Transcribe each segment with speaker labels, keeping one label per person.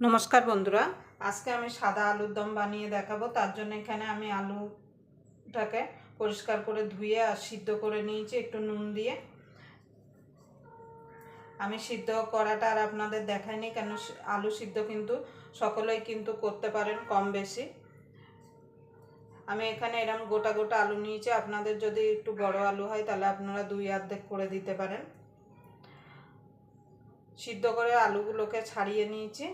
Speaker 1: নমস্কার বন্ধুরা, আজকে আমি সাদা আলুর দম বানিয়ে দেখাবো। তার জন্য এখানে আমি আলুটাকে পরিষ্কার করে ধুয়ে আর সিদ্ধ করে নিয়েছি একটু নুন দিয়ে। আমি সিদ্ধ করাটা আর আপনাদের দেখাইনি, কেন আলু সিদ্ধ কিন্তু সকলেই কিন্তু করতে পারেন কম বেশি। আমি এখানে এরকম গোটা গোটা আলু নিয়েছি। আপনাদের যদি একটু বড় আলু হয় তাহলে আপনারা দুই অর্ধেক করে দিতে পারেন। সিদ্ধ করে আলুগুলোকে ছাড়িয়ে নিয়েছি।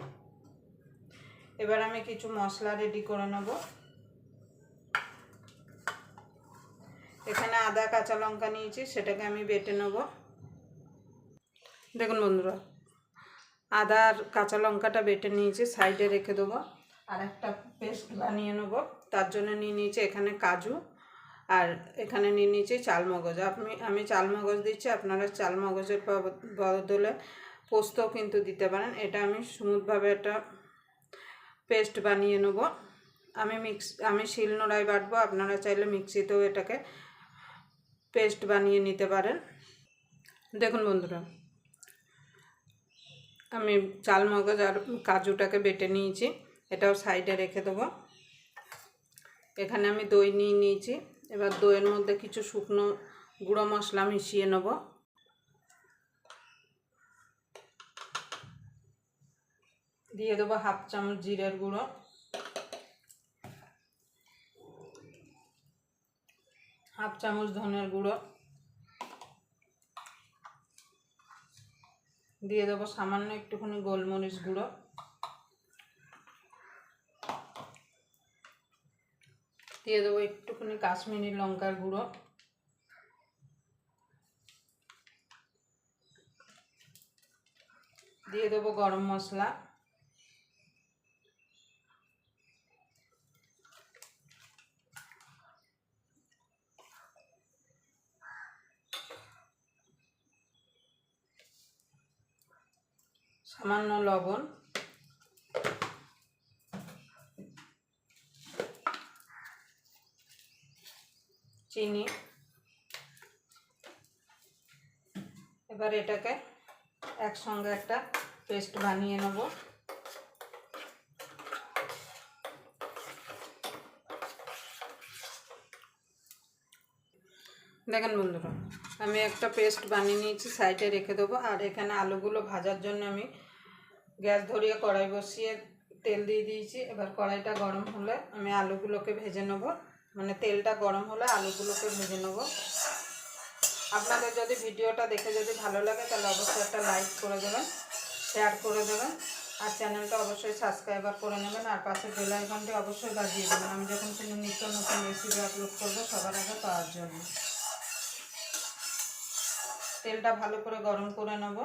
Speaker 1: এবার আমি কিছু মশলা রেডি করে নেব। এখানে আদা কাঁচা লঙ্কা নিয়েছি, সেটাকে আমি বেটে নেব। দেখুন বন্ধুরা, আদা আর কাঁচা লঙ্কাটা বেটে নিয়েছি, সাইডে রেখে দেবো। আর একটা পেস্ট বানিয়ে নেব। তার জন্য নিয়ে নিয়েছি এখানে কাজু, আর এখানে নিয়ে নিয়েছি চালমগজ। আমি চালমগজ দিচ্ছি, আপনারা চালমগজের বদলে পোস্তও কিন্তু দিতে পারেন। এটা আমি স্মুথভাবে একটা পেস্ট বানিয়ে নেব। আমি শিলনোড়ায় বাটবো, আপনারা চাইলে মিক্সিতেও এটাকে পেস্ট বানিয়ে নিতে পারেন। দেখুন বন্ধুরা, আমি চালমগজ আর কাজুটাকে বেটে নিয়েছি, এটাও সাইডে রেখে দেবো। এখানে আমি দই নিয়ে নিয়েছি। এবার দইয়ের মধ্যে কিছু শুকনো গুঁড়ো মশলা মিশিয়ে নেব। দিয়ে দেবো হাফ চামচ জিরের গুঁড়ো, হাফ চামচ ধনের গুঁড়ো, দিয়ে দেবো সামান্য একটুখানি গোলমরিচ গুঁড়ো, দিয়ে দেবো একটুখানি কাশ্মীরি লঙ্কার গুঁড়ো, দিয়ে দেবো গরম মশলা, সামান্য লবণ, চিনি। এবার এটাকে একসঙ্গে একটা পেস্ট বানিয়ে নেব। দেখেন বন্ধুরা, আমি একটা পেস্ট বানিয়ে নিয়েছি, সাইডে রেখে দেবো। আর এখানে আলুগুলো ভাজার জন্য আমি গ্যাস ধরিয়ে কড়াই বসিয়ে তেল দিয়ে দিয়েছি। এবার কড়াইটা গরম হলে আমি আলুগুলোকে ভেজে নেব, মানে তেলটা গরম হলে আলুগুলোকে ভেজে নেব। আপনাদের যদি ভিডিওটা দেখে যদি ভালো লাগে তাহলে অবশ্যই একটা লাইক করে দেবেন, শেয়ার করে দেবেন, আর চ্যানেলটা অবশ্যই সাবস্ক্রাইব করে নেবেন। আর পাশে বেল আইকনটি অবশ্যই বাজিয়ে দেবেন, আমি যখন কোনো নিত্য নতুন রেসিপি আপলোড করবো সবার আগে পাওয়ার জন্য। তেলটা ভালো করে গরম করে নেব।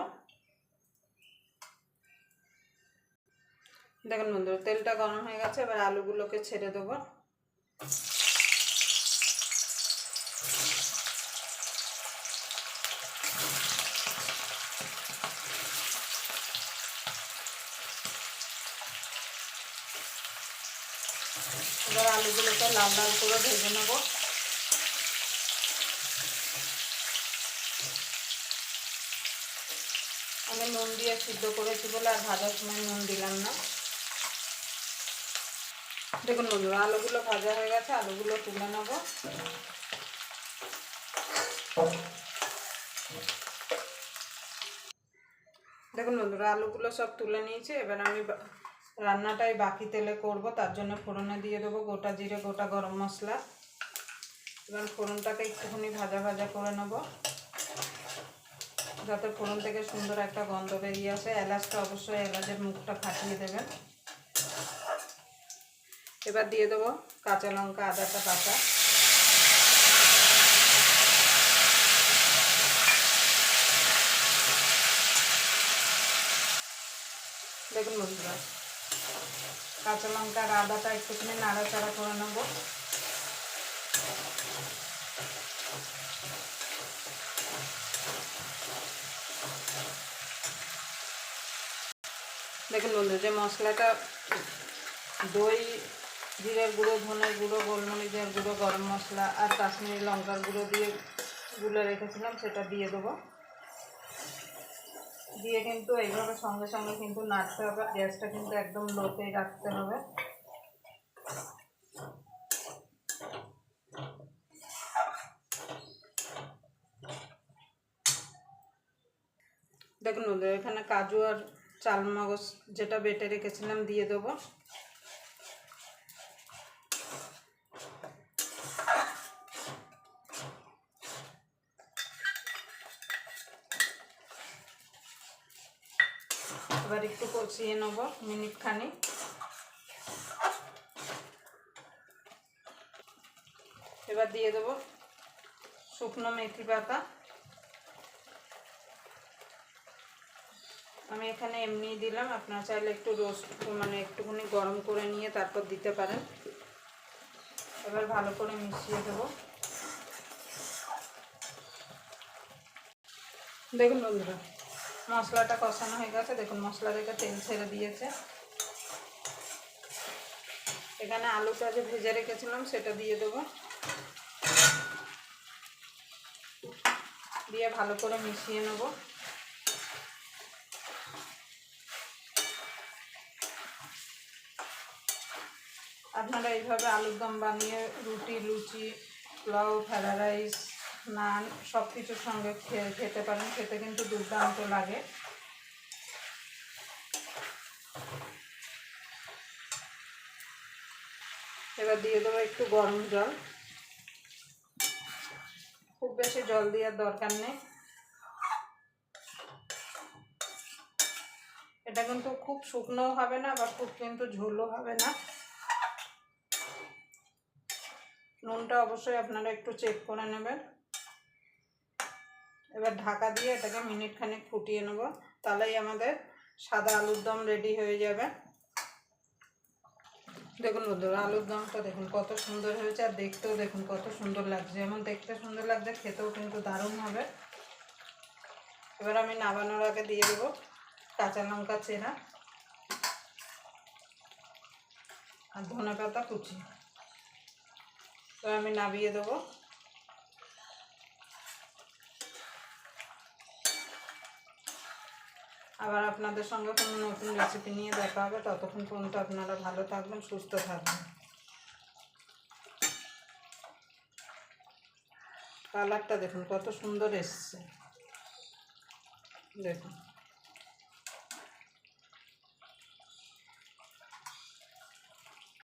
Speaker 1: দেখুন বন্ধুরা, তেলটা গরম হয়ে গেছে। এবার আলুগুলোকে ছেড়ে দেবো। এবার আলুগুলোকে লাল লাল করে ভেজে নেব। আমি নুন দিয়ে সিদ্ধ করেছি বলে আর ভাজার সময় নুন দিলাম না। দেখুন বন্ধুরা, আলুগুলো ভাজা হয়ে গেছে, আলুগুলো তুলে নেব। দেখুন বন্ধুরা, আলুগুলো সব তুলে নিয়েছি। এবার আমি রান্নাটাই বাকি তেলে করব, তার জন্য ফোড়নে দিয়ে দেবো গোটা জিরে, গোটা গরম মশলা। এবার ফোড়নটাকে একটুখানি ভাজা ভাজা করে নেব, যাতে ফোড়ন থেকে সুন্দর একটা গন্ধ বেরিয়ে আসে। এলাচটা অবশ্যই এলাচের মুখটা ফাটিয়ে দেবেন। এবার দিয়ে দেবো কাঁচা লঙ্কা, আদাটা বাটা। দেখুন বন্ধুরা, কাঁচা লঙ্কা আর আদাটা একটুখানি নাড়াচাড়া করে নেব। দেখুন বন্ধু, যে মশলাটা দই, জিরের গুঁড়ো, ধনের গুঁড়ো, গোলমরিচের গুঁড়ো, গরম মশলা আর কাশ্মীরি লঙ্কার গুঁড়ো দিয়ে গুলে রেখেছিলাম, সেটা দিয়ে দেবো। দিয়ে কিন্তু এইভাবে সঙ্গে সঙ্গে কিন্তু নাড়তে হবে, গ্যাসটা কিন্তু একদম লোতেই রাখতে হবে। দেখুন বন্ধুরা, এখানে কাজু আর চালমগজ যেটা বেটে রেখেছিলাম দিয়ে দেবো। এবার একটু কষিয়ে নেব মিনিট খানিক। এবার দিয়ে দেবো শুকনো মেথি পাতা। আমি এখানে এমনি দিলাম, আপনারা চাইলে একটু রোস্ট মানে একটুখানি গরম করে নিয়ে তারপর দিতে পারেন। এবার ভালো করে মিশিয়ে দেবো। দেখুন বন্ধুরা, মশলাটা কষানো হয়ে গেছে। দেখুন মশলা থেকে তেল ছেড়ে দিয়েছে। এখানে আলুটা যে ভেজে রেখেছিলাম সেটা দিয়ে দেবো, দিয়ে ভালো করে মিশিয়ে নেব। আপনারা এইভাবে আলুর দম বানিয়ে রুটি, লুচি, পোলাও, ফ্রাইড রাইস, নান সব কিছুর সঙ্গে খেতে পারেন। খেতে কিন্তু দুর্দান্ত লাগে। এবার দিয়ে দেবো একটু গরম জল। খুব বেশি জল দেওয়ার দরকার নেই। এটা কিন্তু খুব শুকনোও হবে না, আবার খুব কিন্তু ঝোলও হবে না। নুনটা অবশ্যই আপনারা একটু চেক করে নেবেন। এবার ঢাকা দিয়ে এটাকে মিনিট খানিক ফুটিয়ে নেব, তাহলেই আমাদের সাদা আলুর দম রেডি হয়ে যাবে। দেখুন বন্ধুরা, আলুর দমটা দেখুন কত সুন্দর হয়েছে, আর দেখতেও দেখুন কত সুন্দর লাগছে। যেমন দেখতে সুন্দর লাগছে, খেতেও কিন্তু দারুণ হবে। এবার আমি নামানোর আগে দিয়ে দেবো কাঁচা লঙ্কা চেরা আর ধনেপাতা কুচি। এবার আমি নামিয়ে দেবো। আবার আপনাদের সঙ্গে কোনো নতুন রেসিপি নিয়ে দেখা হবে। ততক্ষণ পর্যন্ত আপনারা ভালো থাকবেন, সুস্থ থাকবেন। কালারটা দেখুন কত সুন্দর এসছে, দেখুন।